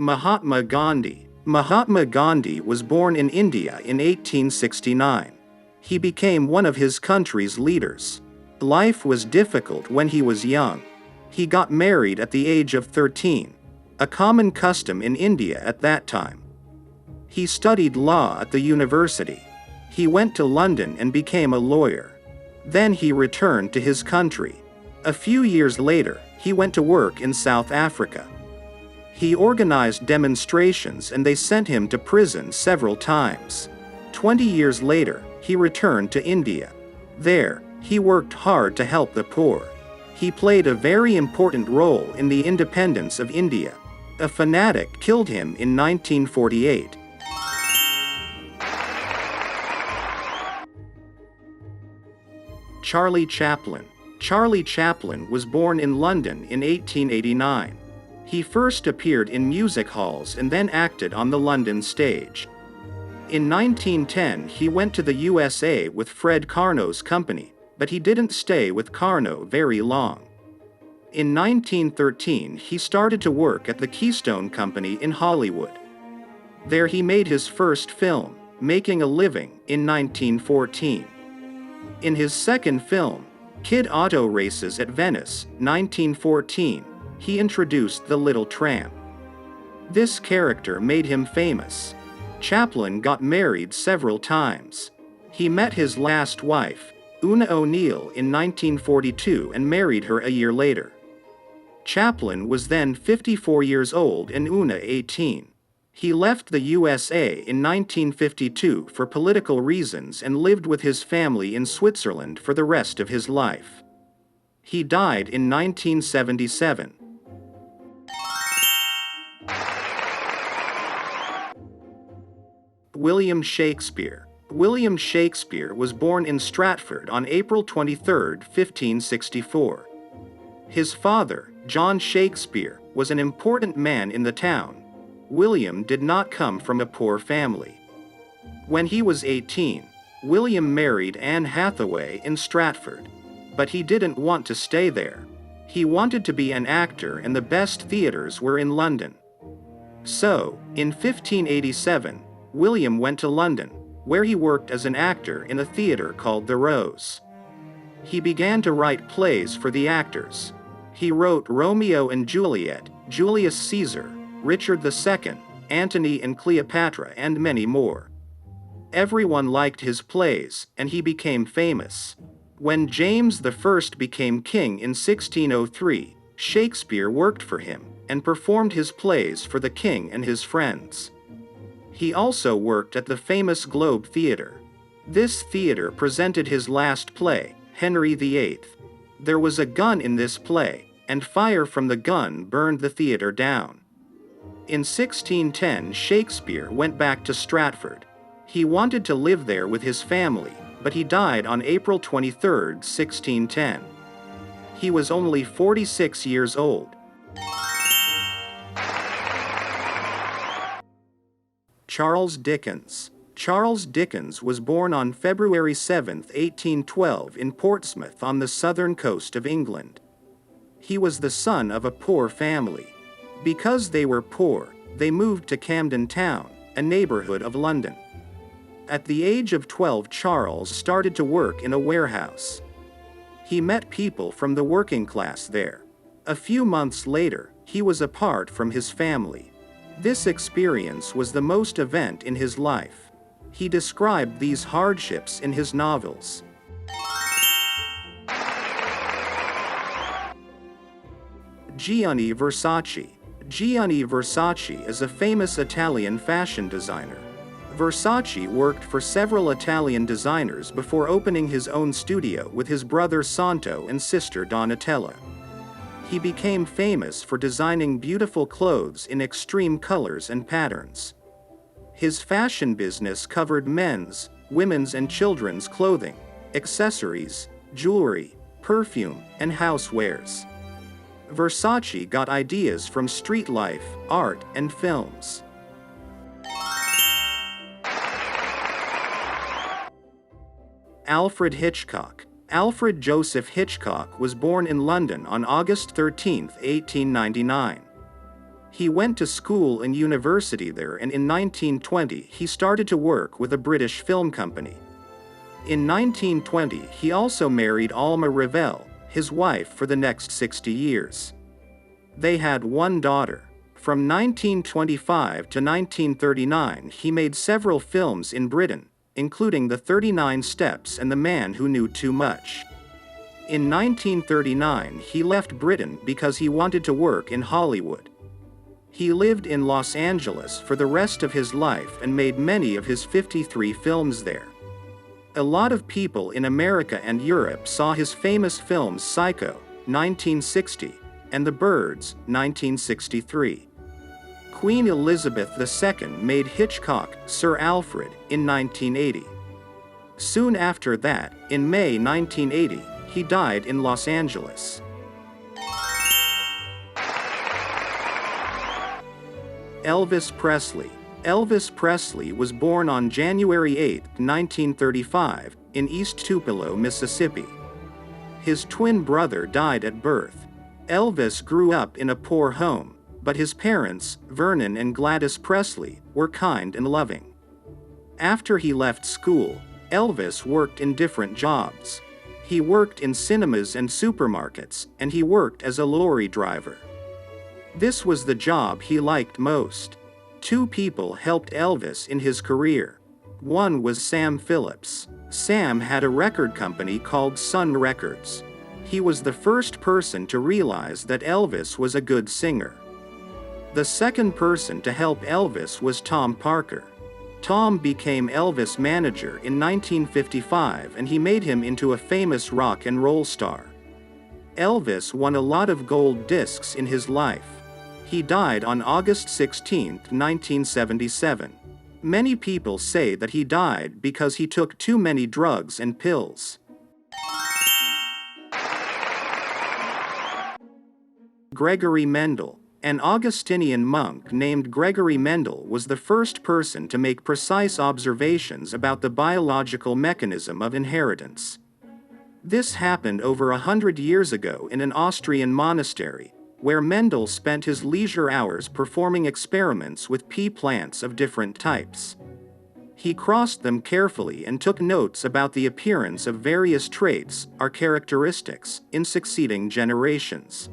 Mahatma Gandhi. Mahatma Gandhi was born in India in 1869. He became one of his country's leaders. Life was difficult when he was young. He got married at the age of 13, a common custom in India at that time. He studied law at the university. He went to London and became a lawyer. Then he returned to his country. A few years later, he went to work in South Africa. He organized demonstrations and they sent him to prison several times. 20 years later, he returned to India. There, he worked hard to help the poor. He played a very important role in the independence of India. A fanatic killed him in 1948. Charlie Chaplin. Charlie Chaplin was born in London in 1889. He first appeared in music halls and then acted on the London stage. In 1910, he went to the USA with Fred Carnot's company, but he didn't stay with Carnot very long. In 1913, he started to work at the Keystone Company in Hollywood. There he made his first film, Making a Living, in 1914. In his second film, Kid Auto Races at Venice, 1914, he introduced the Little Tramp. This character made him famous. Chaplin got married several times. He met his last wife, Una O'Neill, in 1942 and married her a year later. Chaplin was then 54 years old and Una 18. He left the USA in 1952 for political reasons and lived with his family in Switzerland for the rest of his life. He died in 1977. William Shakespeare. William Shakespeare was born in Stratford on April 23, 1564. His father, John Shakespeare, was an important man in the town. William did not come from a poor family. When he was 18, William married Anne Hathaway in Stratford. But he didn't want to stay there. He wanted to be an actor and the best theaters were in London. So, in 1587, William went to London, where he worked as an actor in a theater called the Rose. He began to write plays for the actors. He wrote Romeo and Juliet, Julius Caesar, Richard II, Antony and Cleopatra, and many more. Everyone liked his plays, and he became famous. When James I became king in 1603, Shakespeare worked for him and performed his plays for the king and his friends. He also worked at the famous Globe Theatre. This theater presented his last play, Henry VIII. There was a gun in this play, and fire from the gun burned the theater down. In 1610, Shakespeare went back to Stratford. He wanted to live there with his family, but he died on April 23, 1610. He was only 46 years old. Charles Dickens. Charles Dickens was born on February 7, 1812 in Portsmouth on the southern coast of England. He was the son of a poor family. Because they were poor, they moved to Camden Town, a neighborhood of London. At the age of 12, Charles started to work in a warehouse. He met people from the working class there. A few months later, he was apart from his family. This experience was the most event in his life. He described these hardships in his novels. Gianni Versace. Gianni Versace is a famous Italian fashion designer. Versace worked for several Italian designers before opening his own studio with his brother Santo and sister Donatella. He became famous for designing beautiful clothes in extreme colors and patterns. His fashion business covered men's, women's and children's clothing, accessories, jewelry, perfume, and housewares. Versace got ideas from street life, art, and films. Alfred Hitchcock. Alfred Joseph Hitchcock was born in London on August 13, 1899. He went to school and university there, and in 1920 he started to work with a British film company. In 1920 he also married Alma Revell, his wife for the next 60 years. They had one daughter. From 1925 to 1939 he made several films in Britain, including The 39 Steps and The Man Who Knew Too Much. In 1939 he left Britain because he wanted to work in Hollywood. He lived in Los Angeles for the rest of his life and made many of his 53 films there. A lot of people in America and Europe saw his famous films Psycho, 1960, and The Birds, 1963. Queen Elizabeth II made Hitchcock, Sir Alfred, in 1980. Soon after that, in May 1980, he died in Los Angeles. Elvis Presley. Elvis Presley was born on January 8, 1935, in East Tupelo, Mississippi. His twin brother died at birth. Elvis grew up in a poor home, but his parents, Vernon and Gladys Presley, were kind and loving. After he left school, Elvis worked in different jobs. He worked in cinemas and supermarkets, and he worked as a lorry driver. This was the job he liked most. Two people helped Elvis in his career. One was Sam Phillips. Sam had a record company called Sun Records. He was the first person to realize that Elvis was a good singer. The second person to help Elvis was Tom Parker. Tom became Elvis' manager in 1955, and he made him into a famous rock and roll star. Elvis won a lot of gold discs in his life. He died on August 16, 1977. Many people say that he died because he took too many drugs and pills. Gregory Mendel. An Augustinian monk named Gregory Mendel was the first person to make precise observations about the biological mechanism of inheritance. This happened over 100 years ago in an Austrian monastery, where Mendel spent his leisure hours performing experiments with pea plants of different types. He crossed them carefully and took notes about the appearance of various traits or characteristics in succeeding generations.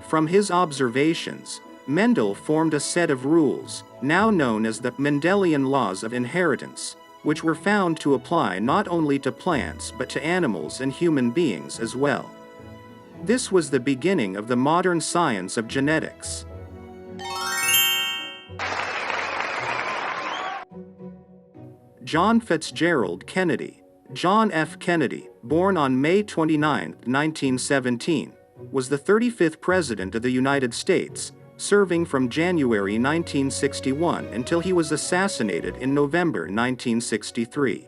From his observations, Mendel formed a set of rules, now known as the Mendelian laws of inheritance, which were found to apply not only to plants but to animals and human beings as well. This was the beginning of the modern science of genetics. John Fitzgerald Kennedy. John F. Kennedy, born on May 29, 1917, was the 35th President of the United States, serving from January 1961 until he was assassinated in November 1963.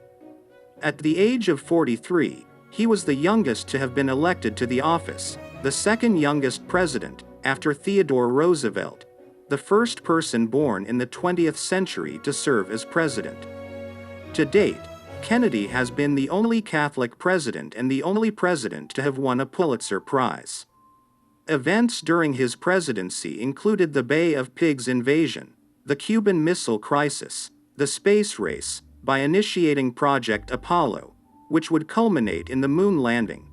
At the age of 43, he was the youngest to have been elected to the office, the second youngest president, after Theodore Roosevelt, the first person born in the 20th century to serve as president. To date, Kennedy has been the only Catholic president and the only president to have won a Pulitzer Prize. Events during his presidency included the Bay of Pigs invasion, the Cuban Missile Crisis, the space race, by initiating Project Apollo, which would culminate in the moon landing,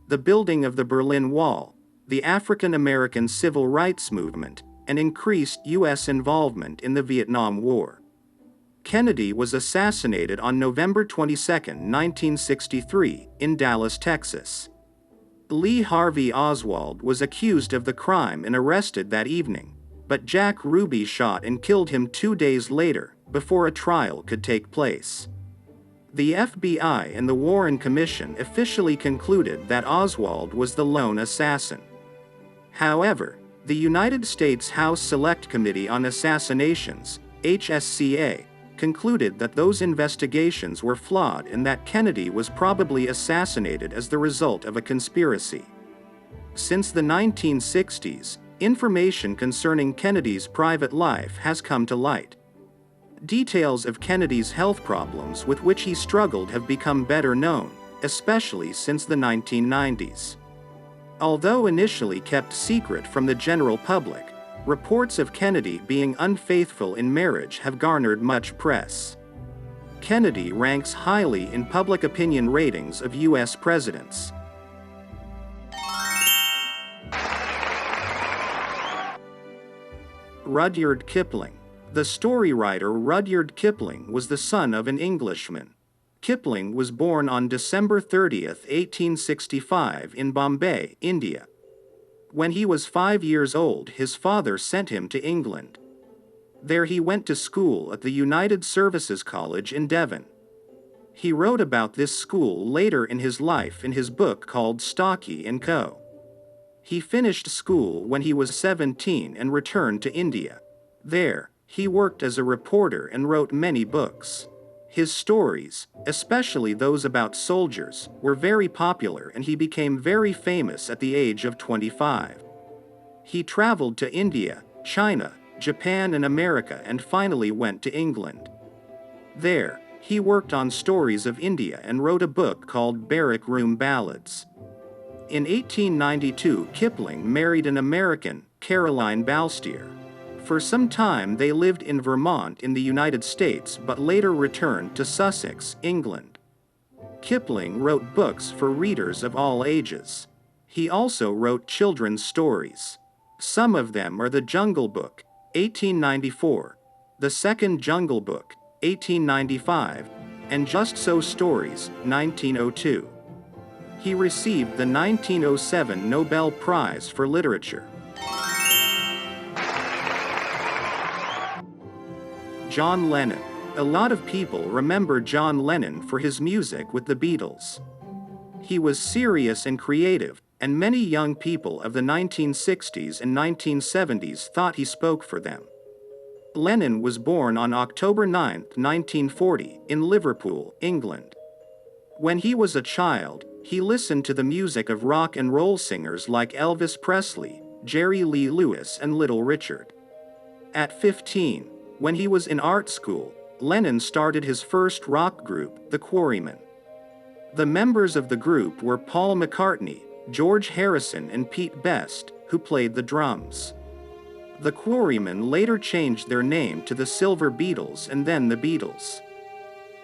the building of the Berlin Wall, the African American Civil Rights Movement, and increased U.S. involvement in the Vietnam War. Kennedy was assassinated on November 22, 1963, in Dallas, Texas. Lee Harvey Oswald was accused of the crime and arrested that evening, but Jack Ruby shot and killed him 2 days later, before a trial could take place. The FBI and the Warren Commission officially concluded that Oswald was the lone assassin. However, the United States House Select Committee on Assassinations, HSCA, concluded that those investigations were flawed and that Kennedy was probably assassinated as the result of a conspiracy. Since the 1960s, information concerning Kennedy's private life has come to light. Details of Kennedy's health problems with which he struggled have become better known, especially since the 1990s. Although initially kept secret from the general public, Reports of Kennedy being unfaithful in marriage have garnered much press. Kennedy ranks highly in public opinion ratings of U.S. presidents. Rudyard Kipling. The story writer Rudyard Kipling was the son of an Englishman. Kipling was born on December 30, 1865 in Bombay, India. When he was 5 years old, his father sent him to England. There he went to school at the United Services College in Devon. He wrote about this school later in his life in his book called Stocky & Co. He finished school when he was 17 and returned to India. There, he worked as a reporter and wrote many books. His stories, especially those about soldiers, were very popular and he became very famous at the age of 25. He traveled to India, China, Japan and America and finally went to England. There, he worked on stories of India and wrote a book called Barrack Room Ballads. In 1892, Kipling married an American, Caroline Balstier. For some time they lived in Vermont in the United States but later returned to Sussex, England. Kipling wrote books for readers of all ages. He also wrote children's stories. Some of them are The Jungle Book, 1894, The Second Jungle Book, 1895, and Just So Stories, 1902. He received the 1907 Nobel Prize for Literature. John Lennon. A lot of people remember John Lennon for his music with the Beatles. He was serious and creative, and many young people of the 1960s and 1970s thought he spoke for them. Lennon was born on October 9, 1940, in Liverpool, England. When he was a child, he listened to the music of rock and roll singers like Elvis Presley, Jerry Lee Lewis and Little Richard. At 15, when he was in art school, Lennon started his first rock group, the Quarrymen. The members of the group were Paul McCartney, George Harrison and Pete Best, who played the drums. The Quarrymen later changed their name to the Silver Beatles and then the Beatles.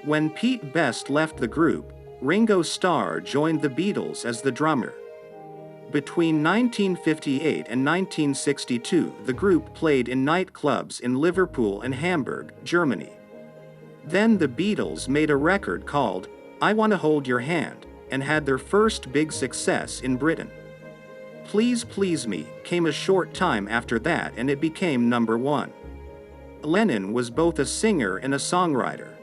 When Pete Best left the group, Ringo Starr joined the Beatles as the drummer. Between 1958 and 1962, the group played in nightclubs in Liverpool and Hamburg, Germany. Then the Beatles made a record called I Wanna Hold Your Hand, and had their first big success in Britain. Please Please Me came a short time after that and it became number one. Lennon was both a singer and a songwriter.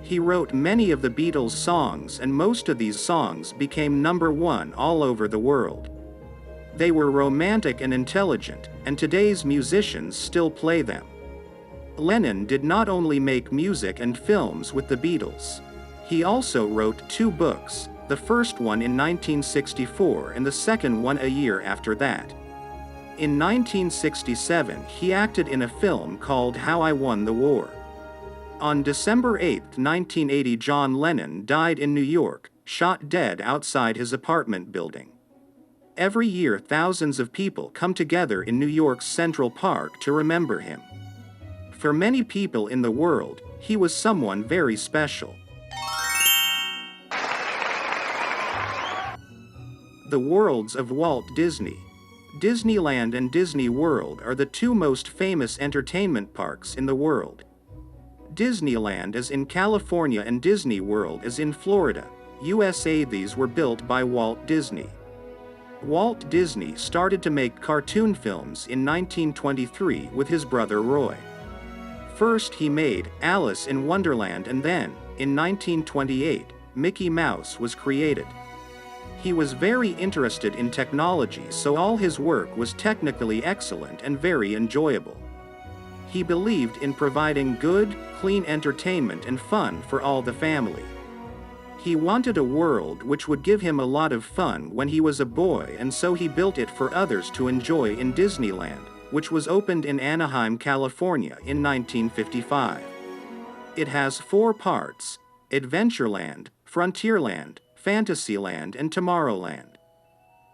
He wrote many of the Beatles' songs and most of these songs became number one all over the world. They were romantic and intelligent, and today's musicians still play them. Lennon did not only make music and films with the Beatles. He also wrote 2 books, the first one in 1964 and the second one a year after that. In 1967, he acted in a film called How I Won the War. On December 8, 1980, John Lennon died in New York, shot dead outside his apartment building. Every year, thousands of people come together in New York's Central Park to remember him. For many people in the world, he was someone very special. The worlds of Walt Disney. Disneyland and Disney World are the 2 most famous entertainment parks in the world. Disneyland is in California and Disney World is in Florida, USA. These were built by Walt Disney. Walt Disney started to make cartoon films in 1923 with his brother Roy. First he made Alice in Wonderland and then, in 1928, Mickey Mouse was created. He was very interested in technology, so all his work was technically excellent and very enjoyable. He believed in providing good, clean entertainment and fun for all the family. He wanted a world which would give him a lot of fun when he was a boy, and so he built it for others to enjoy in Disneyland, which was opened in Anaheim, California in 1955. It has 4 parts: Adventureland, Frontierland, Fantasyland and Tomorrowland.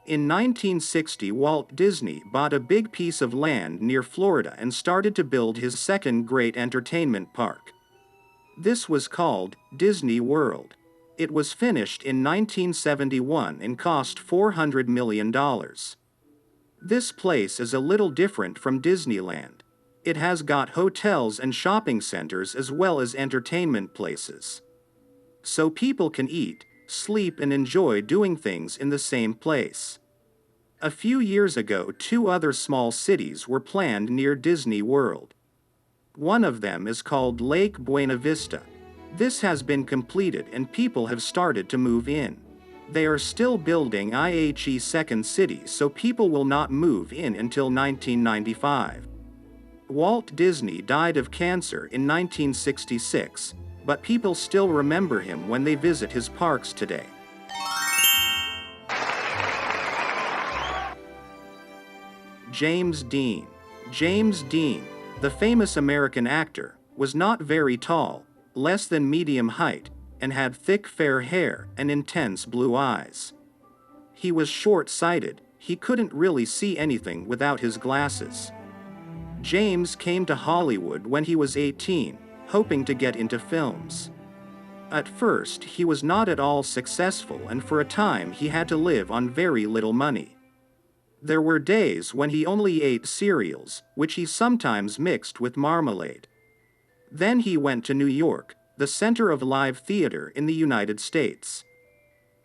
In 1960, Walt Disney bought a big piece of land near Florida and started to build his second great entertainment park. This was called Disney World. It was finished in 1971 and cost $400 million. This place is a little different from Disneyland. It has got hotels and shopping centers as well as entertainment places. So people can eat, sleep, and enjoy doing things in the same place. A few years ago, 2 other small cities were planned near Disney World. One of them is called Lake Buena Vista. This has been completed and people have started to move in. They are still building IHE's second city, so people will not move in until 1995. Walt Disney died of cancer in 1966, but people still remember him when they visit his parks today. James Dean. James Dean, the famous American actor, was not very tall, less than medium height, and had thick fair hair and intense blue eyes. He was short-sighted. He couldn't really see anything without his glasses. James came to Hollywood when he was 18, hoping to get into films. At first, he was not at all successful, and for a time he had to live on very little money. There were days when he only ate cereals, which he sometimes mixed with marmalade. Then he went to New York, the center of live theater in the United States.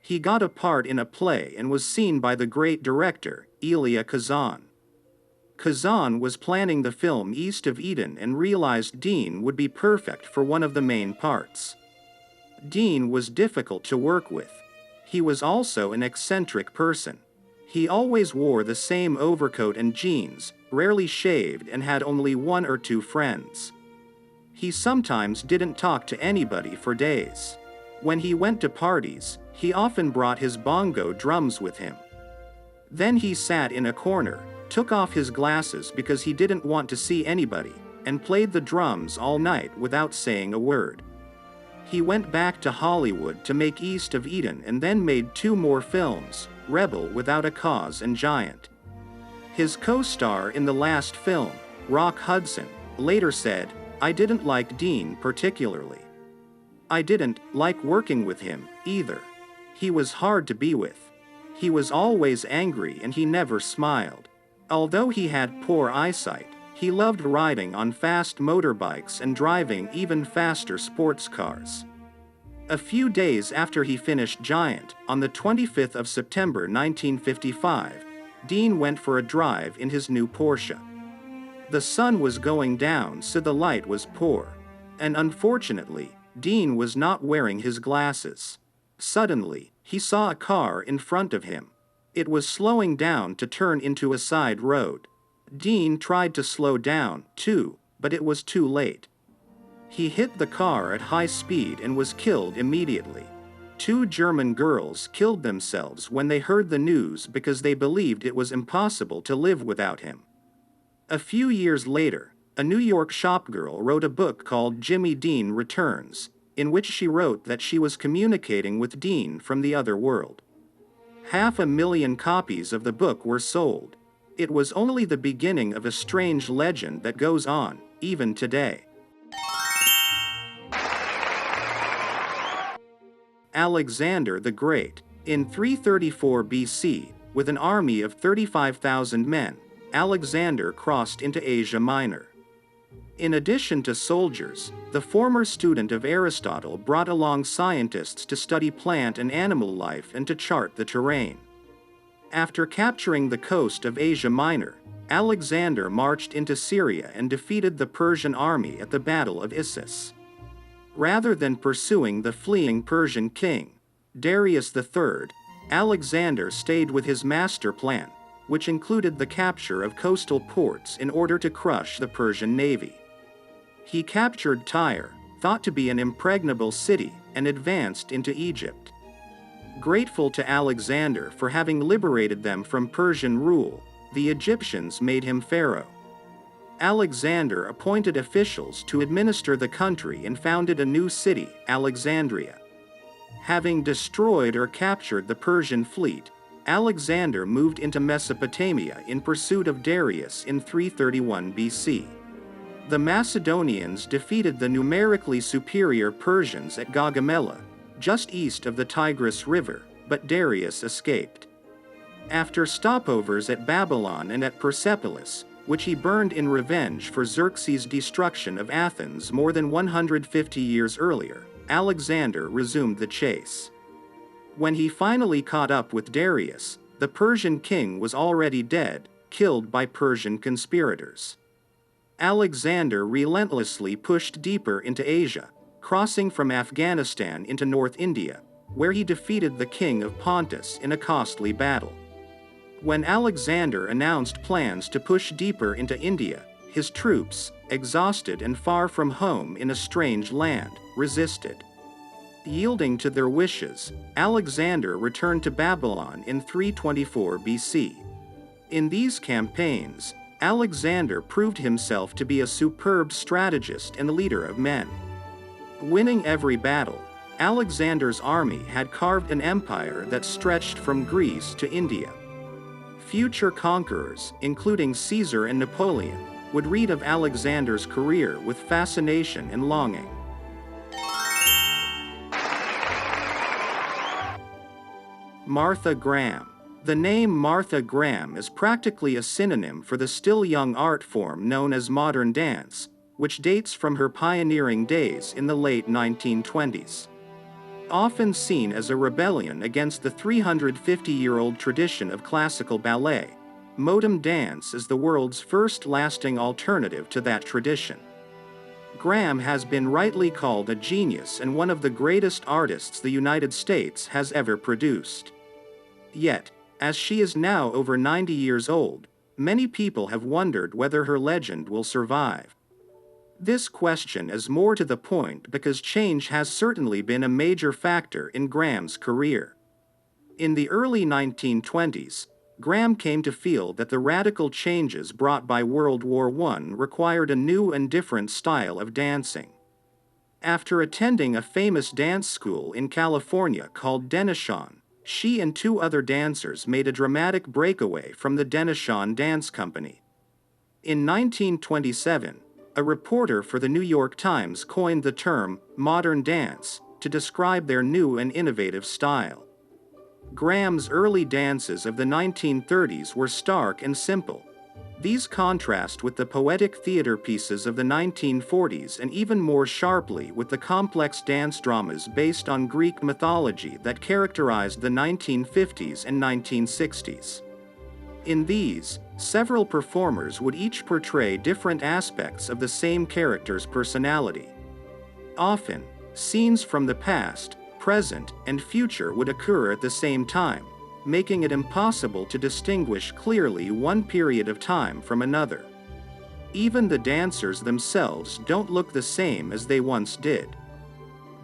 He got a part in a play and was seen by the great director, Elia Kazan. Kazan was planning the film East of Eden and realized Dean would be perfect for one of the main parts. Dean was difficult to work with. He was also an eccentric person. He always wore the same overcoat and jeans, rarely shaved, and had only 1 or 2 friends. He sometimes didn't talk to anybody for days. When he went to parties, he often brought his bongo drums with him. Then he sat in a corner, took off his glasses because he didn't want to see anybody, and played the drums all night without saying a word. He went back to Hollywood to make East of Eden and then made 2 more films, Rebel Without a Cause and Giant. His co-star in the last film, Rock Hudson, later said, "I didn't like Dean particularly. I didn't like working with him, either. He was hard to be with. He was always angry and he never smiled. Although he had poor eyesight, he loved riding on fast motorbikes and driving even faster sports cars." A few days after he finished Giant, on the 25th of September 1955, Dean went for a drive in his new Porsche. The sun was going down, so the light was poor. And unfortunately, Dean was not wearing his glasses. Suddenly, he saw a car in front of him. It was slowing down to turn into a side road. Dean tried to slow down, too, but it was too late. He hit the car at high speed and was killed immediately. 2 German girls killed themselves when they heard the news because they believed it was impossible to live without him. A few years later, a New York shopgirl wrote a book called Jimmy Dean Returns, in which she wrote that she was communicating with Dean from the other world. 500,000 copies of the book were sold. It was only the beginning of a strange legend that goes on, even today. Alexander the Great. In 334 BC, with an army of 35,000 men, Alexander crossed into Asia Minor. In addition to soldiers, the former student of Aristotle brought along scientists to study plant and animal life and to chart the terrain. After capturing the coast of Asia Minor, Alexander marched into Syria and defeated the Persian army at the Battle of Issus. Rather than pursuing the fleeing Persian king, Darius III, Alexander stayed with his master plan, which included the capture of coastal ports in order to crush the Persian navy. He captured Tyre, thought to be an impregnable city, and advanced into Egypt. Grateful to Alexander for having liberated them from Persian rule, the Egyptians made him pharaoh. Alexander appointed officials to administer the country and founded a new city, Alexandria. Having destroyed or captured the Persian fleet, Alexander moved into Mesopotamia in pursuit of Darius in 331 BC. The Macedonians defeated the numerically superior Persians at Gaugamela, just east of the Tigris River, but Darius escaped. After stopovers at Babylon and at Persepolis, which he burned in revenge for Xerxes' destruction of Athens more than 150 years earlier, Alexander resumed the chase. When he finally caught up with Darius, the Persian king was already dead, killed by Persian conspirators. Alexander relentlessly pushed deeper into Asia, crossing from Afghanistan into North India, where he defeated the king of Pontus in a costly battle. When Alexander announced plans to push deeper into India, his troops, exhausted and far from home in a strange land, resisted. Yielding to their wishes, Alexander returned to Babylon in 324 BC. In these campaigns, Alexander proved himself to be a superb strategist and leader of men. Winning every battle, Alexander's army had carved an empire that stretched from Greece to India. Future conquerors, including Caesar and Napoleon, would read of Alexander's career with fascination and longing. Martha Graham. The name Martha Graham is practically a synonym for the still young art form known as modern dance, which dates from her pioneering days in the late 1920s. Often seen as a rebellion against the 350-year-old tradition of classical ballet, modern dance is the world's first lasting alternative to that tradition. Graham has been rightly called a genius and one of the greatest artists the United States has ever produced. Yet, as she is now over 90 years old, many people have wondered whether her legend will survive. This question is more to the point because change has certainly been a major factor in Graham's career. In the early 1920s, Graham came to feel that the radical changes brought by World War I required a new and different style of dancing. After attending a famous dance school in California called Denishon, she and two other dancers made a dramatic breakaway from the Denishon Dance Company. In 1927, a reporter for the New York Times coined the term modern dance to describe their new and innovative style. Graham's early dances of the 1930s were stark and simple. These contrast with the poetic theater pieces of the 1940s and even more sharply with the complex dance dramas based on Greek mythology that characterized the 1950s and 1960s. In these, several performers would each portray different aspects of the same character's personality. Often, scenes from the past, present, and future would occur at the same time, making it impossible to distinguish clearly one period of time from another. Even the dancers themselves don't look the same as they once did.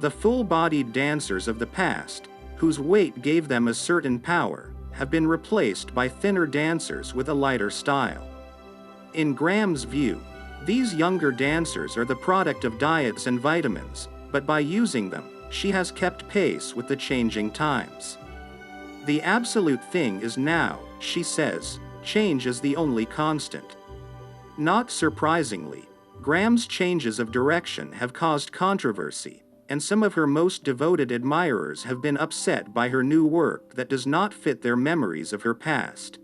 The full-bodied dancers of the past, whose weight gave them a certain power, have been replaced by thinner dancers with a lighter style. In Graham's view, these younger dancers are the product of diets and vitamins, but by using them, she has kept pace with the changing times. The absolute thing is now, she says, change is the only constant. Not surprisingly, Graham's changes of direction have caused controversy, and some of her most devoted admirers have been upset by her new work that does not fit their memories of her past.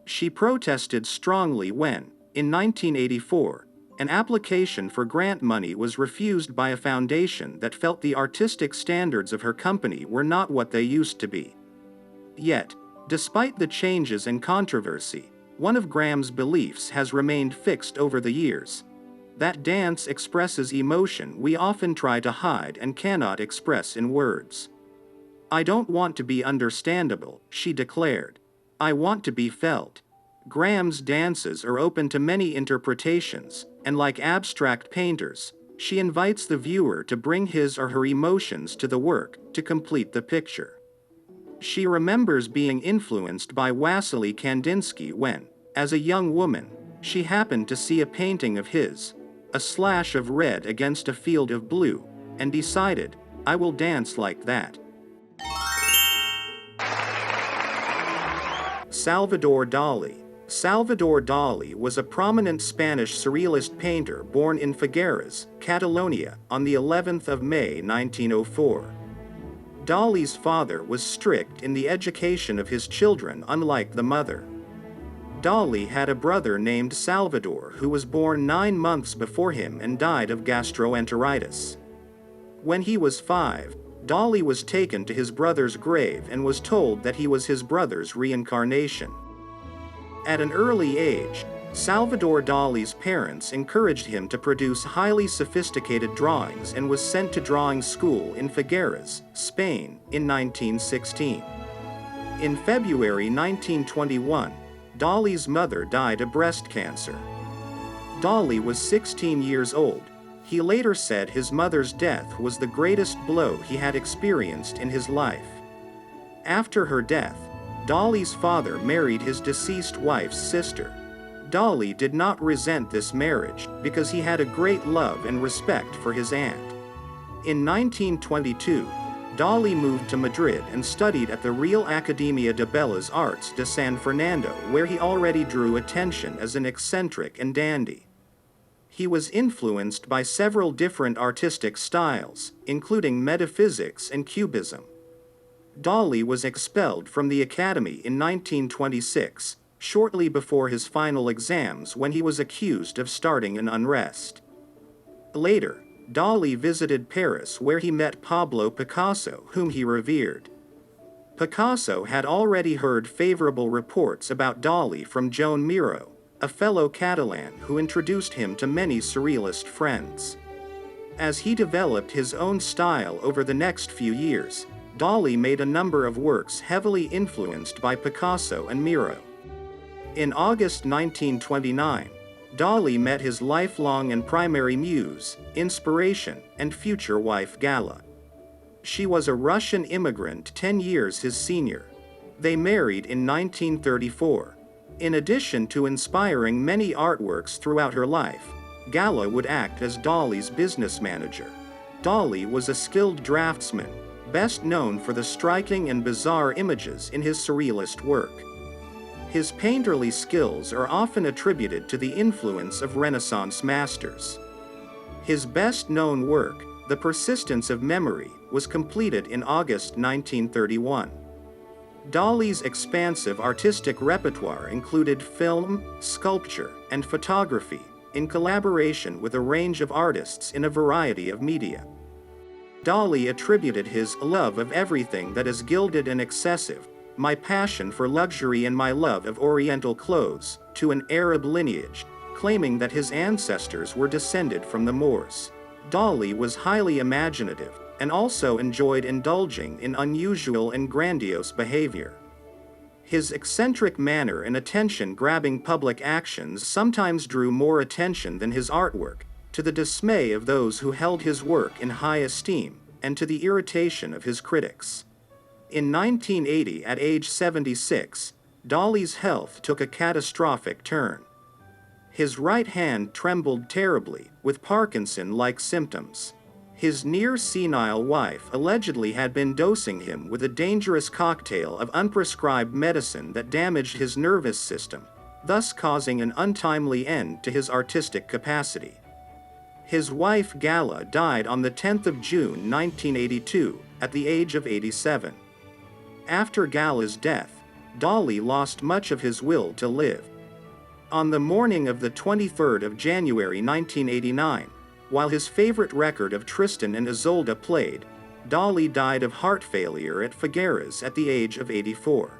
She protested strongly when, in 1984, an application for grant money was refused by a foundation that felt the artistic standards of her company were not what they used to be. Yet, despite the changes and controversy, one of Graham's beliefs has remained fixed over the years: that dance expresses emotion we often try to hide and cannot express in words. "I don't want to be understandable," she declared. "I want to be felt." Graham's dances are open to many interpretations, and like abstract painters, she invites the viewer to bring his or her emotions to the work to complete the picture. She remembers being influenced by Wassily Kandinsky when, as a young woman, she happened to see a painting of his, a slash of red against a field of blue, and decided, "I will dance like that." Salvador Dali. Salvador Dali was a prominent Spanish surrealist painter born in Figueres, Catalonia, on the 11th of May 1904. Dali's father was strict in the education of his children, unlike the mother. Dali had a brother named Salvador who was born 9 months before him and died of gastroenteritis. When he was 5, Dali was taken to his brother's grave and was told that he was his brother's reincarnation. At an early age, Salvador Dali's parents encouraged him to produce highly sophisticated drawings and was sent to drawing school in Figueres, Spain, in 1916. In February 1921, Dali's mother died of breast cancer. Dali was 16 years old. He later said his mother's death was the greatest blow he had experienced in his life. After her death, Dali's father married his deceased wife's sister. Dali did not resent this marriage because he had a great love and respect for his aunt. In 1922, Dali moved to Madrid and studied at the Real Academia de Bellas Artes de San Fernando, where he already drew attention as an eccentric and dandy. He was influenced by several different artistic styles, including metaphysics and cubism. Dali was expelled from the academy in 1926, shortly before his final exams, when he was accused of starting an unrest. Later, Dali visited Paris, where he met Pablo Picasso, whom he revered. Picasso had already heard favorable reports about Dali from Joan Miró, a fellow Catalan who introduced him to many surrealist friends. As he developed his own style over the next few years, Dali made a number of works heavily influenced by Picasso and Miró. In August 1929, Dali met his lifelong and primary muse, inspiration, and future wife Gala. She was a Russian immigrant 10 years his senior. They married in 1934. In addition to inspiring many artworks throughout her life, Gala would act as Dali's business manager. Dali was a skilled draftsman, best known for the striking and bizarre images in his surrealist work. His painterly skills are often attributed to the influence of Renaissance masters. His best-known work, The Persistence of Memory, was completed in August 1931. Dali's expansive artistic repertoire included film, sculpture, and photography, in collaboration with a range of artists in a variety of media. Dali attributed his love of everything that is gilded and excessive, my passion for luxury and my love of Oriental clothes, to an Arab lineage, claiming that his ancestors were descended from the Moors. Dali was highly imaginative, and also enjoyed indulging in unusual and grandiose behavior. His eccentric manner and attention-grabbing public actions sometimes drew more attention than his artwork, to the dismay of those who held his work in high esteem, and to the irritation of his critics. In 1980, at age 76, Dali's health took a catastrophic turn. His right hand trembled terribly, with Parkinson-like symptoms. His near-senile wife allegedly had been dosing him with a dangerous cocktail of unprescribed medicine that damaged his nervous system, thus causing an untimely end to his artistic capacity. His wife Gala died on the 10th of June 1982, at the age of 87. After Gala's death, Dali lost much of his will to live. On the morning of the 23rd of January 1989, while his favorite record of Tristan and Isolde played, Dali died of heart failure at Figueres at the age of 84.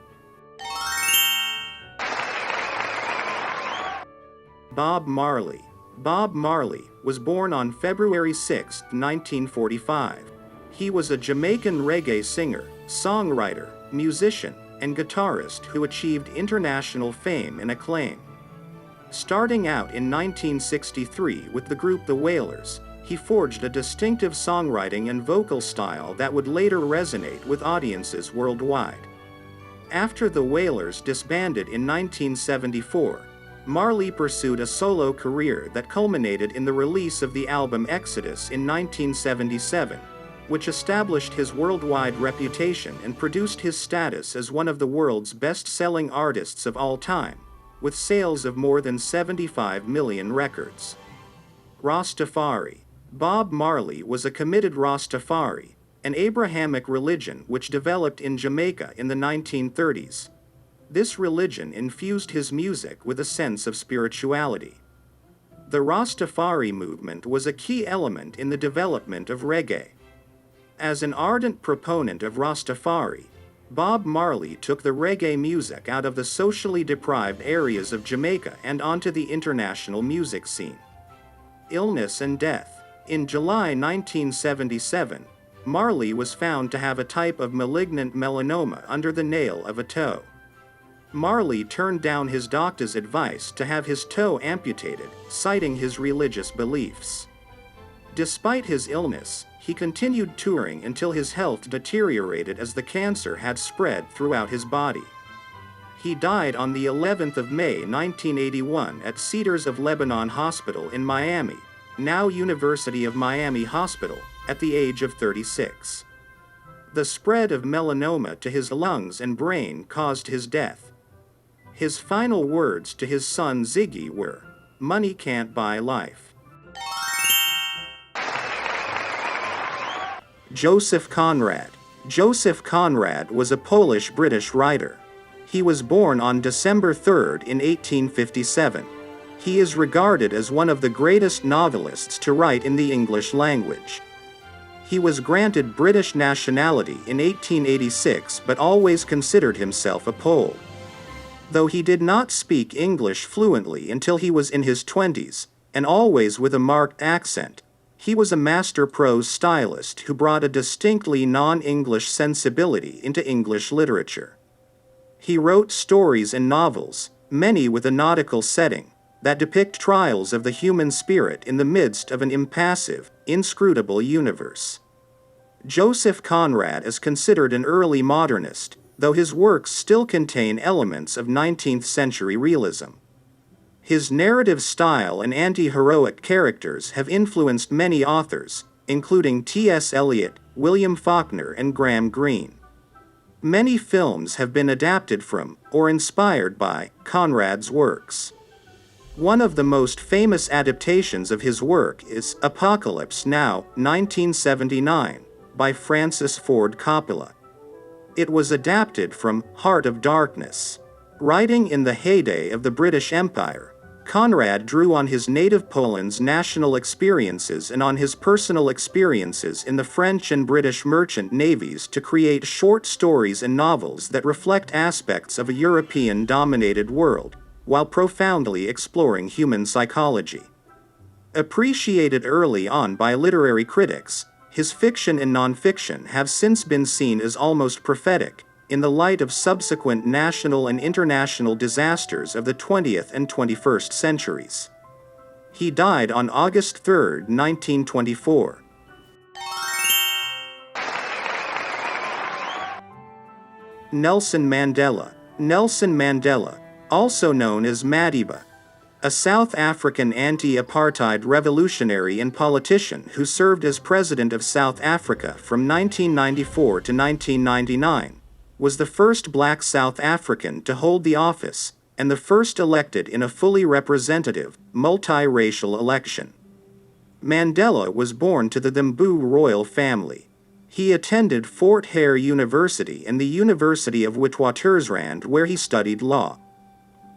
Bob Marley. Bob Marley was born on February 6, 1945. He was a Jamaican reggae singer, songwriter, musician, and guitarist who achieved international fame and acclaim. Starting out in 1963 with the group The Wailers, he forged a distinctive songwriting and vocal style that would later resonate with audiences worldwide. After The Wailers disbanded in 1974, Marley pursued a solo career that culminated in the release of the album Exodus in 1977, which established his worldwide reputation and produced his status as one of the world's best-selling artists of all time, with sales of more than 75 million records. Rastafari. Bob Marley was a committed Rastafari, an Abrahamic religion which developed in Jamaica in the 1930s. This religion infused his music with a sense of spirituality. The Rastafari movement was a key element in the development of reggae. As an ardent proponent of Rastafari, Bob Marley took the reggae music out of the socially deprived areas of Jamaica and onto the international music scene. Illness and death. In July 1977, Marley was found to have a type of malignant melanoma under the nail of a toe. Marley turned down his doctor's advice to have his toe amputated, citing his religious beliefs. Despite his illness, he continued touring until his health deteriorated as the cancer had spread throughout his body. He died on the 11th of May 1981 at Cedars of Lebanon Hospital in Miami, now University of Miami Hospital, at the age of 36. The spread of melanoma to his lungs and brain caused his death. His final words to his son Ziggy were, "Money can't buy life." Joseph Conrad. Joseph Conrad was a Polish-British writer. He was born on December 3 in 1857. He is regarded as one of the greatest novelists to write in the English language. He was granted British nationality in 1886 but always considered himself a Pole. Though he did not speak English fluently until he was in his 20s, and always with a marked accent, he was a master prose stylist who brought a distinctly non-English sensibility into English literature. He wrote stories and novels, many with a nautical setting, that depict trials of the human spirit in the midst of an impassive, inscrutable universe. Joseph Conrad is considered an early modernist, though his works still contain elements of 19th-century realism. His narrative style and anti-heroic characters have influenced many authors, including T.S. Eliot, William Faulkner, and Graham Greene. Many films have been adapted from, or inspired by, Conrad's works. One of the most famous adaptations of his work is Apocalypse Now, 1979, by Francis Ford Coppola. It was adapted from Heart of Darkness. Writing in the heyday of the British Empire, Conrad drew on his native Poland's national experiences and on his personal experiences in the French and British merchant navies to create short stories and novels that reflect aspects of a European-dominated world, while profoundly exploring human psychology. Appreciated early on by literary critics, his fiction and nonfiction have since been seen as almost prophetic, in the light of subsequent national and international disasters of the 20th and 21st centuries. He died on August 3, 1924. Nelson Mandela. Nelson Mandela, also known as Madiba, a South African anti-apartheid revolutionary and politician who served as President of South Africa from 1994 to 1999, was the first black South African to hold the office, and the first elected in a fully representative, multiracial election. Mandela was born to the Thembu royal family. He attended Fort Hare University and the University of Witwatersrand, where he studied law.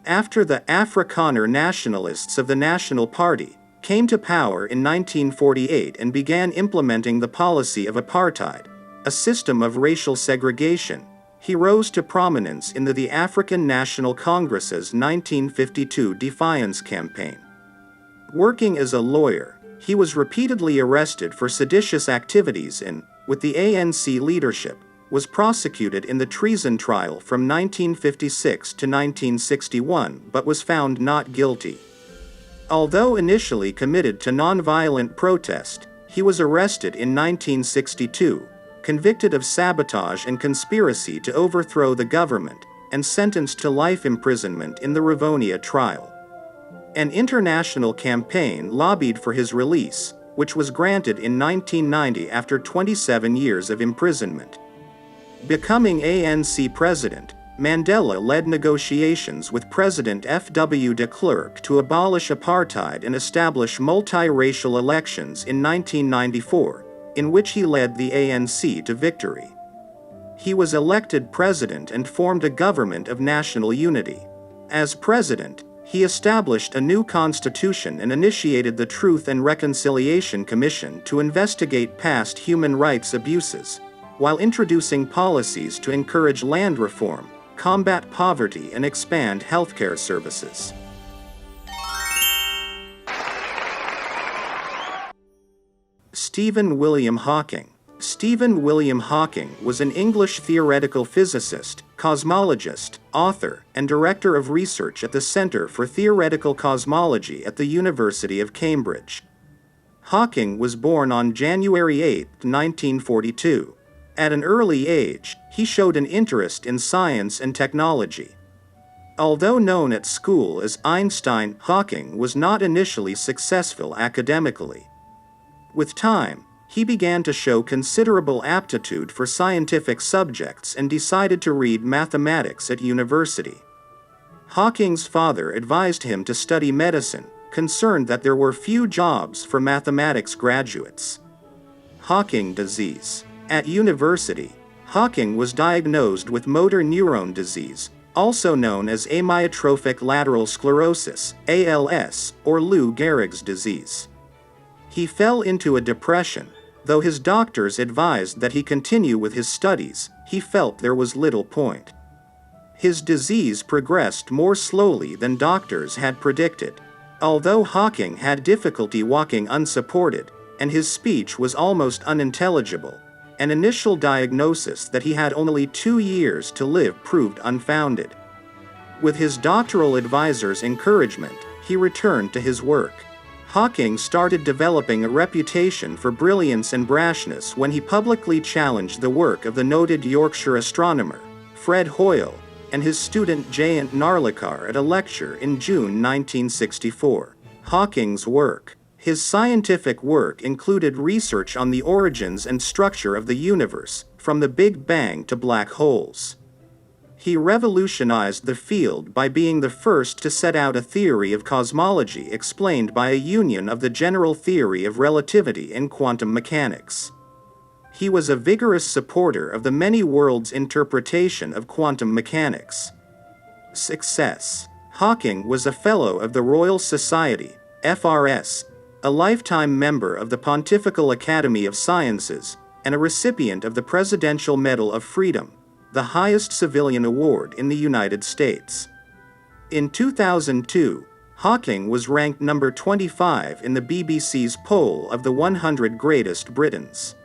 After the Afrikaner nationalists of the National Party came to power in 1948 and began implementing the policy of apartheid, a system of racial segregation, he rose to prominence in the African National Congress's 1952 defiance campaign. Working as a lawyer, he was repeatedly arrested for seditious activities and, with the ANC leadership, was prosecuted in the treason trial from 1956 to 1961 but was found not guilty. Although initially committed to nonviolent protest, he was arrested in 1962, convicted of sabotage and conspiracy to overthrow the government, and sentenced to life imprisonment in the Rivonia trial. An international campaign lobbied for his release, which was granted in 1990 after 27 years of imprisonment. Becoming ANC president, Mandela led negotiations with President F.W. de Klerk to abolish apartheid and establish multiracial elections in 1994, in which he led the ANC to victory. He was elected president and formed a government of national unity. As president, he established a new constitution and initiated the Truth and Reconciliation Commission to investigate past human rights abuses, while introducing policies to encourage land reform, combat poverty, and expand healthcare services. Stephen William Hawking. Stephen William Hawking was an English theoretical physicist, cosmologist, author, and director of research at the Centre for Theoretical Cosmology at the University of Cambridge. Hawking was born on January 8, 1942. At an early age, he showed an interest in science and technology. Although known at school as Einstein, Hawking was not initially successful academically. With time, he began to show considerable aptitude for scientific subjects and decided to read mathematics at university. Hawking's father advised him to study medicine, concerned that there were few jobs for mathematics graduates. Hawking disease. At university, Hawking was diagnosed with motor neuron disease, also known as amyotrophic lateral sclerosis, ALS, or Lou Gehrig's disease. He fell into a depression. Though his doctors advised that he continue with his studies, he felt there was little point. His disease progressed more slowly than doctors had predicted. Although Hawking had difficulty walking unsupported, and his speech was almost unintelligible, an initial diagnosis that he had only 2 years to live proved unfounded. With his doctoral advisor's encouragement, he returned to his work. Hawking started developing a reputation for brilliance and brashness when he publicly challenged the work of the noted Yorkshire astronomer, Fred Hoyle, and his student Jayant Narlikar at a lecture in June 1964. Hawking's work. His scientific work included research on the origins and structure of the universe, from the Big Bang to black holes. He revolutionized the field by being the first to set out a theory of cosmology explained by a union of the general theory of relativity and quantum mechanics. He was a vigorous supporter of the many worlds interpretation of quantum mechanics. Success. Hawking was a Fellow of the Royal Society, FRS, a lifetime member of the Pontifical Academy of Sciences, and a recipient of the Presidential Medal of Freedom, the highest civilian award in the United States. In 2002, Hawking was ranked number 25 in the BBC's poll of the 100 Greatest Britons.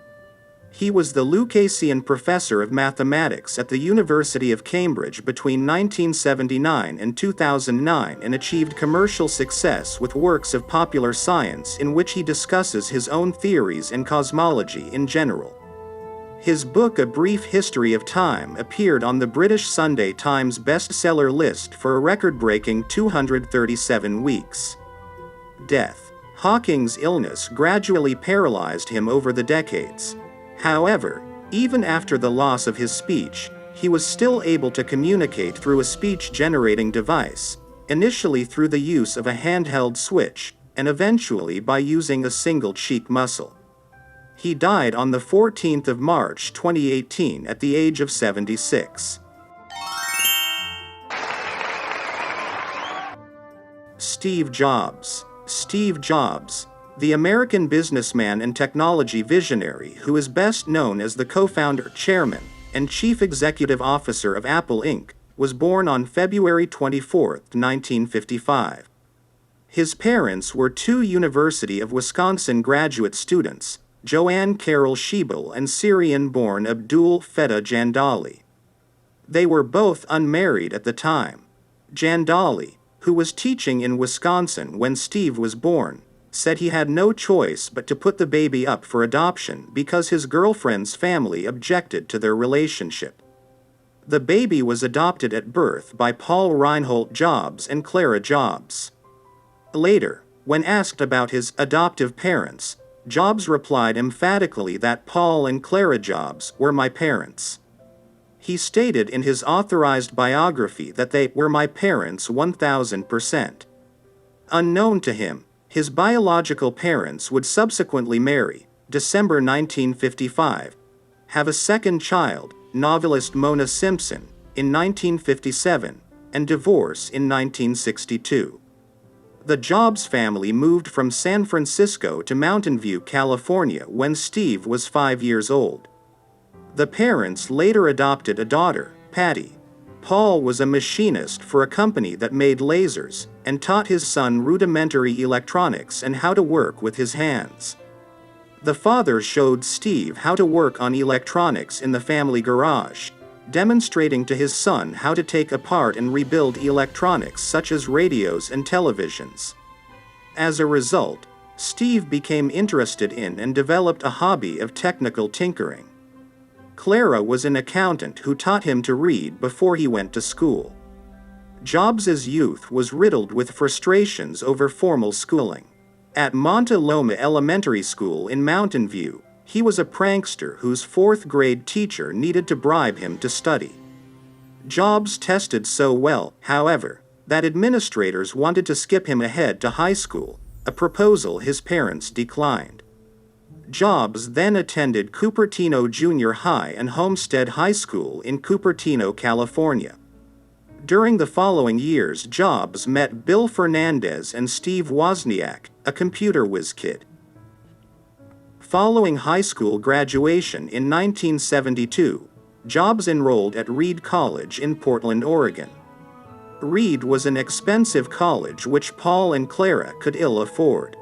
He was the Lucasian Professor of Mathematics at the University of Cambridge between 1979 and 2009 and achieved commercial success with works of popular science in which he discusses his own theories and cosmology in general. His book A Brief History of Time appeared on the British Sunday Times bestseller list for a record-breaking 237 weeks. Death. Hawking's illness gradually paralyzed him over the decades. However, even after the loss of his speech, he was still able to communicate through a speech-generating device, initially through the use of a handheld switch, and eventually by using a single cheek muscle. He died on the 14th of March 2018 at the age of 76. Steve Jobs. Steve Jobs, the American businessman and technology visionary who is best known as the co-founder, chairman, and chief executive officer of Apple Inc., was born on February 24, 1955. His parents were two University of Wisconsin graduate students, Joanne Carol Schiebel and Syrian-born Abdul Fettah Jandali. They were both unmarried at the time. Jandali, who was teaching in Wisconsin when Steve was born, said he had no choice but to put the baby up for adoption because his girlfriend's family objected to their relationship. The baby was adopted at birth by Paul Reinhold Jobs and Clara Jobs. Later, when asked about his adoptive parents, Jobs replied emphatically that Paul and Clara Jobs were my parents. He stated in his authorized biography that they were my parents 1000%. Unknown to him, his biological parents would subsequently marry, December 1955, have a second child, novelist Mona Simpson, in 1957, and divorce in 1962. The Jobs family moved from San Francisco to Mountain View, California when Steve was 5 years old. The parents later adopted a daughter, Patty. Paul was a machinist for a company that made lasers and taught his son rudimentary electronics and how to work with his hands. The father showed Steve how to work on electronics in the family garage, demonstrating to his son how to take apart and rebuild electronics such as radios and televisions. As a result, Steve became interested in and developed a hobby of technical tinkering. Clara was an accountant who taught him to read before he went to school. Jobs' youth was riddled with frustrations over formal schooling. At Monte Loma Elementary School in Mountain View, he was a prankster whose fourth-grade teacher needed to bribe him to study. Jobs tested so well, however, that administrators wanted to skip him ahead to high school, a proposal his parents declined. Jobs then attended Cupertino Junior High and Homestead High School in Cupertino, California. During the following years, Jobs met Bill Fernandez and Steve Wozniak, a computer whiz kid. Following high school graduation in 1972, Jobs enrolled at Reed College in Portland, Oregon. Reed was an expensive college which Paul and Clara could ill afford.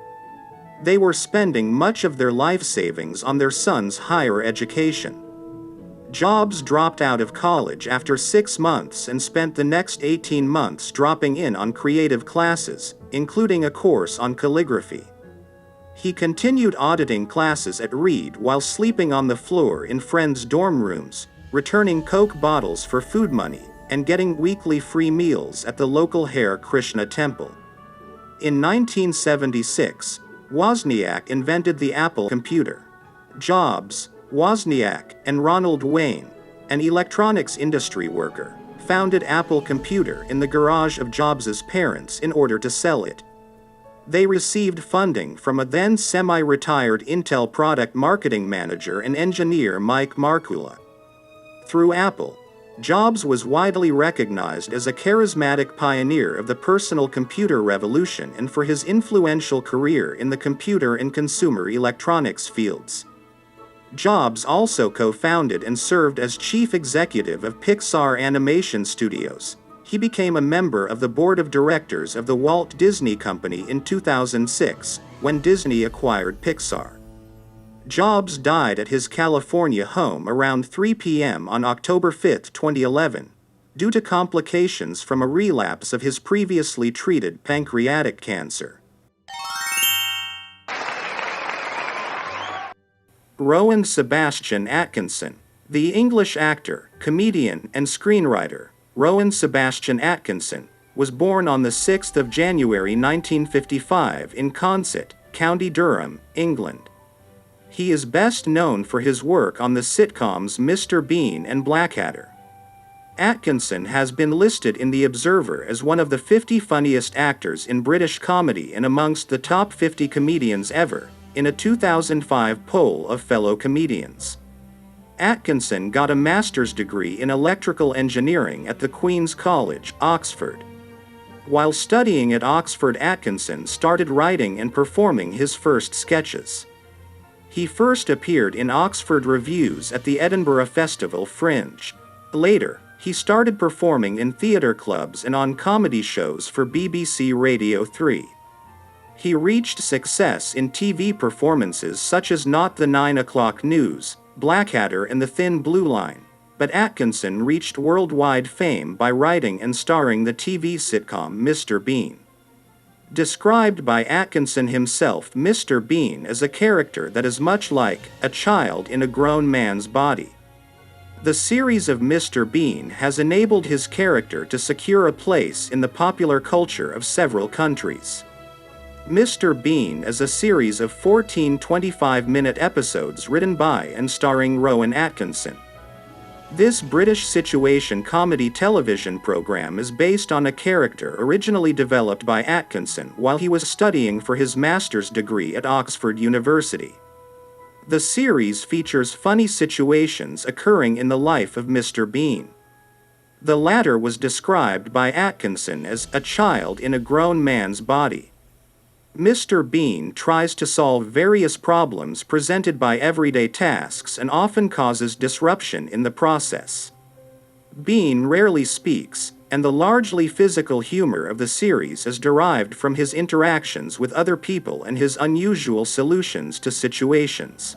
They were spending much of their life savings on their son's higher education. Jobs dropped out of college after 6 months and spent the next 18 months dropping in on creative classes, including a course on calligraphy. He continued auditing classes at Reed while sleeping on the floor in friends' dorm rooms, returning Coke bottles for food money, and getting weekly free meals at the local Hare Krishna temple. In 1976, Wozniak invented the Apple computer. Jobs, Wozniak, and Ronald Wayne, an electronics industry worker, founded Apple Computer in the garage of Jobs' parents in order to sell it. They received funding from a then semi-retired Intel product marketing manager and engineer Mike Markula. Through Apple, Jobs was widely recognized as a charismatic pioneer of the personal computer revolution and for his influential career in the computer and consumer electronics fields. Jobs also co-founded and served as chief executive of Pixar Animation Studios. He became a member of the board of directors of the Walt Disney Company in 2006, when Disney acquired Pixar. Jobs died at his California home around 3 p.m. on October 5, 2011, due to complications from a relapse of his previously treated pancreatic cancer. Rowan Sebastian Atkinson. The English actor, comedian, and screenwriter, Rowan Sebastian Atkinson, was born on the 6th of January 1955 in Consett, County Durham, England. He is best known for his work on the sitcoms Mr. Bean and Blackadder. Atkinson has been listed in The Observer as one of the 50 funniest actors in British comedy and amongst the top 50 comedians ever, in a 2005 poll of fellow comedians. Atkinson got a master's degree in electrical engineering at the Queen's College, Oxford. While studying at Oxford, Atkinson started writing and performing his first sketches. He first appeared in Oxford reviews at the Edinburgh Festival Fringe. Later, he started performing in theatre clubs and on comedy shows for BBC Radio 3. He reached success in TV performances such as Not the 9 O'Clock News, Blackadder and The Thin Blue Line, but Atkinson reached worldwide fame by writing and starring the TV sitcom Mr. Bean. Described by Atkinson himself, Mr. Bean is a character that is much like a child in a grown man's body. The series of Mr. Bean has enabled his character to secure a place in the popular culture of several countries. Mr. Bean is a series of 14 25-minute episodes written by and starring Rowan Atkinson. This British situation comedy television program is based on a character originally developed by Atkinson while he was studying for his master's degree at Oxford University. The series features funny situations occurring in the life of Mr. Bean. The latter was described by Atkinson as a child in a grown man's body. Mr. Bean tries to solve various problems presented by everyday tasks and often causes disruption in the process. Bean rarely speaks, and the largely physical humor of the series is derived from his interactions with other people and his unusual solutions to situations.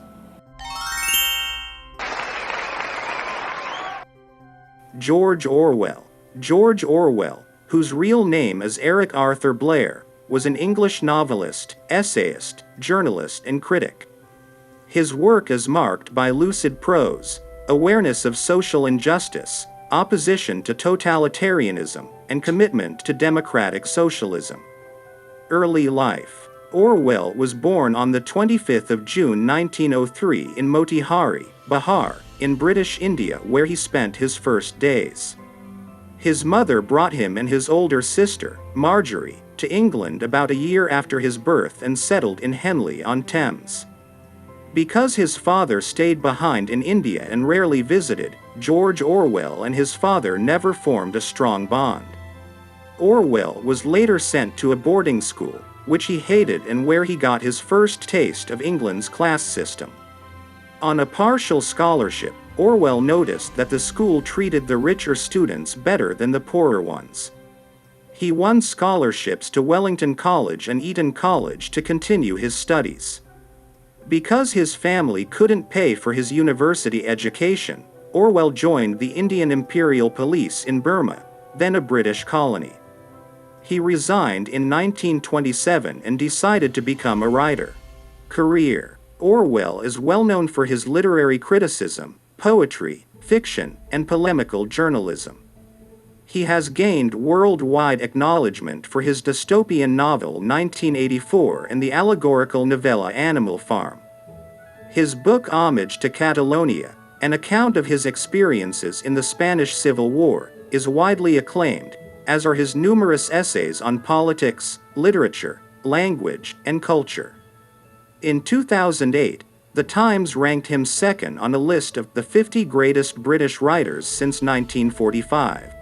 George Orwell. George Orwell, whose real name is Eric Arthur Blair, was an English novelist, essayist, journalist, and critic. His work is marked by lucid prose, awareness of social injustice, opposition to totalitarianism, and commitment to democratic socialism. Early life. Orwell was born on the 25th of June 1903 in Motihari, Bihar, in British India, where he spent his first days. His mother brought him and his older sister, Marjorie, to England about a year after his birth and settled in Henley-on-Thames. Because his father stayed behind in India and rarely visited, George Orwell and his father never formed a strong bond. Orwell was later sent to a boarding school, which he hated and where he got his first taste of England's class system. On a partial scholarship, Orwell noticed that the school treated the richer students better than the poorer ones. He won scholarships to Wellington College and Eton College to continue his studies. Because his family couldn't pay for his university education, Orwell joined the Indian Imperial Police in Burma, then a British colony. He resigned in 1927 and decided to become a writer. Career. Orwell is well known for his literary criticism, poetry, fiction, and polemical journalism. He has gained worldwide acknowledgement for his dystopian novel 1984 and the allegorical novella Animal Farm. His book Homage to Catalonia, an account of his experiences in the Spanish Civil War, is widely acclaimed, as are his numerous essays on politics, literature, language, and culture. In 2008, The Times ranked him second on a list of the 50 greatest British writers since 1945.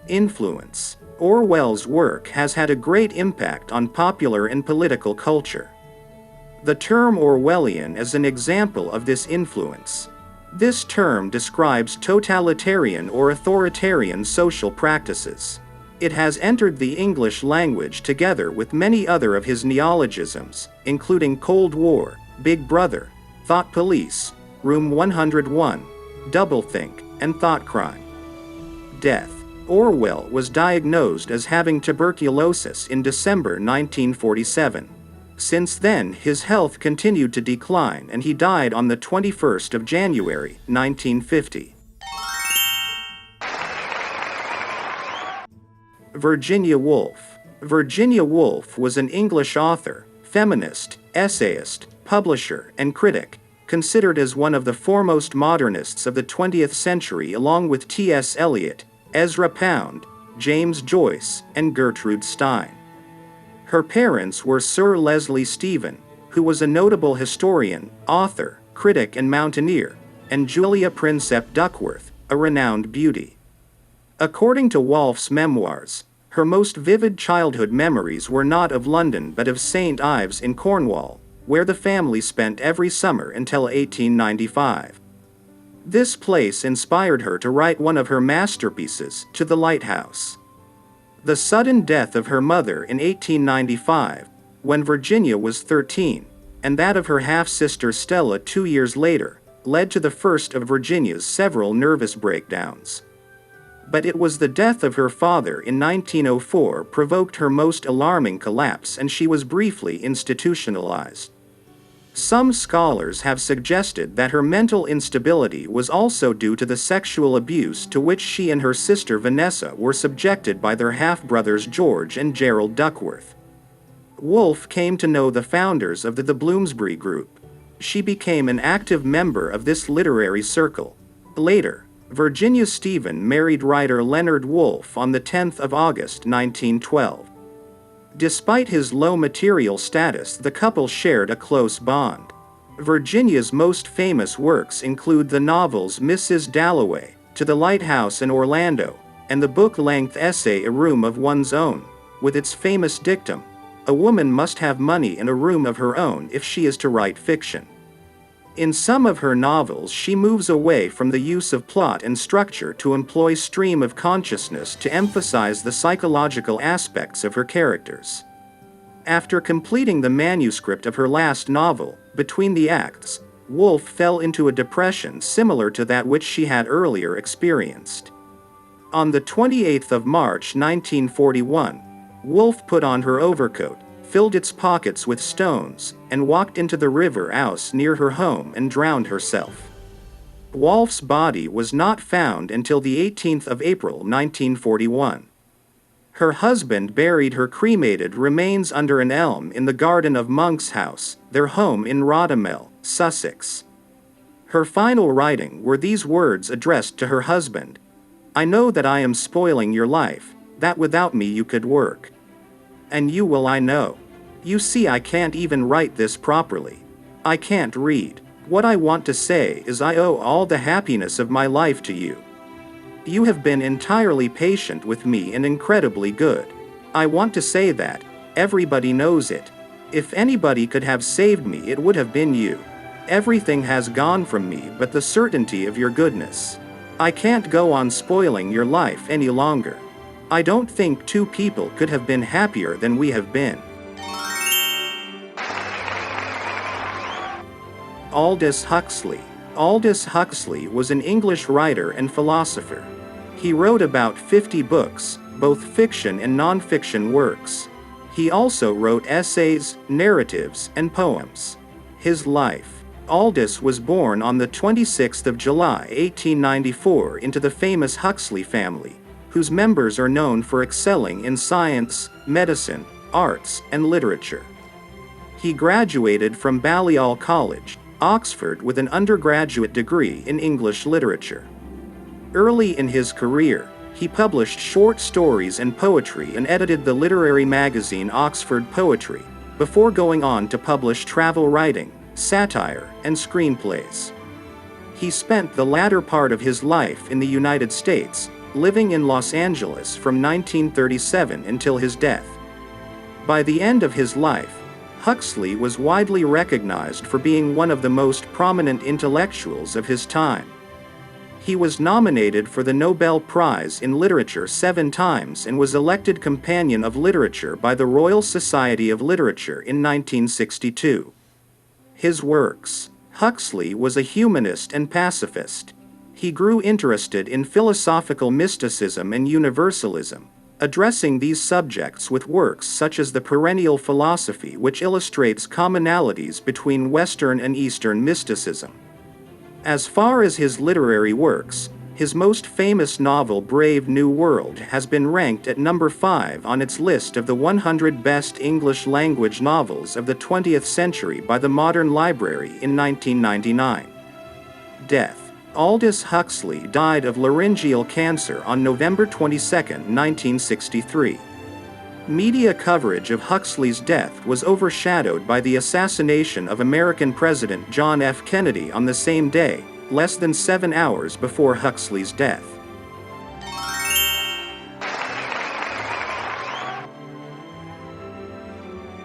Influence. Orwell's work has had a great impact on popular and political culture. The term Orwellian is an example of this influence. This term describes totalitarian or authoritarian social practices. It has entered the English language together with many other of his neologisms, including Cold War, Big Brother, Thought Police, Room 101, Doublethink, and Thought Crime. Death. Orwell was diagnosed as having tuberculosis in December 1947. Since then, his health continued to decline and he died on the 21st of January, 1950. Virginia Woolf. Virginia Woolf was an English author, feminist, essayist, publisher, and critic, considered as one of the foremost modernists of the 20th century along with T.S. Eliot, Ezra Pound, James Joyce, and Gertrude Stein. Her parents were Sir Leslie Stephen, who was a notable historian, author, critic, and mountaineer, and Julia Prinsep Duckworth, a renowned beauty. According to Woolf's memoirs, her most vivid childhood memories were not of London but of St. Ives in Cornwall, where the family spent every summer until 1895. This place inspired her to write one of her masterpieces, To the Lighthouse. The sudden death of her mother in 1895, when Virginia was 13, and that of her half-sister Stella 2 years later, led to the first of Virginia's several nervous breakdowns. But it was the death of her father in 1904 provoked her most alarming collapse and she was briefly institutionalized. Some scholars have suggested that her mental instability was also due to the sexual abuse to which she and her sister Vanessa were subjected by their half-brothers George and Gerald Duckworth. Woolf came to know the founders of the Bloomsbury Group. She became an active member of this literary circle. Later, Virginia Stephen married writer Leonard Woolf on the 10th of August 1912. Despite his low material status, the couple shared a close bond. Virginia's most famous works include the novels Mrs. Dalloway, To the Lighthouse in Orlando, and the book-length essay A Room of One's Own, with its famous dictum, "A woman must have money and a room of her own if she is to write fiction." In some of her novels, she moves away from the use of plot and structure to employ stream of consciousness to emphasize the psychological aspects of her characters. After completing the manuscript of her last novel, Between the Acts, Woolf fell into a depression similar to that which she had earlier experienced. On the 28th of March 1941, Woolf put on her overcoat, filled its pockets with stones, and walked into the River Ouse near her home and drowned herself. Woolf's body was not found until the 18th of April 1941. Her husband buried her cremated remains under an elm in the garden of Monk's house, their home in Rodamel, Sussex. Her final writing were these words addressed to her husband: "I know that I am spoiling your life, that without me you could work. And you will, I know. You see, I can't even write this properly. I can't read. What I want to say is I owe all the happiness of my life to you. You have been entirely patient with me and incredibly good. I want to say that. Everybody knows it. If anybody could have saved me, it would have been you. Everything has gone from me but the certainty of your goodness. I can't go on spoiling your life any longer. I don't think two people could have been happier than we have been." Aldous Huxley. Aldous Huxley was an English writer and philosopher. He wrote about 50 books, both fiction and non-fiction works. He also wrote essays, narratives, and poems. His life. Aldous was born on the 26th of July 1894 into the famous Huxley family, whose members are known for excelling in science, medicine, arts, and literature. He graduated from Balliol College, Oxford, with an undergraduate degree in English literature. Early in his career, he published short stories and poetry and edited the literary magazine Oxford Poetry, before going on to publish travel writing, satire, and screenplays. He spent the latter part of his life in the United States, living in Los Angeles from 1937 until his death. By the end of his life, Huxley was widely recognized for being one of the most prominent intellectuals of his time. He was nominated for the Nobel Prize in Literature 7 times and was elected Companion of Literature by the Royal Society of Literature in 1962. His works. Huxley was a humanist and pacifist. He grew interested in philosophical mysticism and universalism, addressing these subjects with works such as The Perennial Philosophy, which illustrates commonalities between Western and Eastern mysticism. As far as his literary works, his most famous novel Brave New World has been ranked at number 5 on its list of the 100 best English-language novels of the 20th century by the Modern Library in 1999. Death. Aldous Huxley died of laryngeal cancer on November 22, 1963. Media coverage of Huxley's death was overshadowed by the assassination of American President John F. Kennedy on the same day, less than 7 hours before Huxley's death.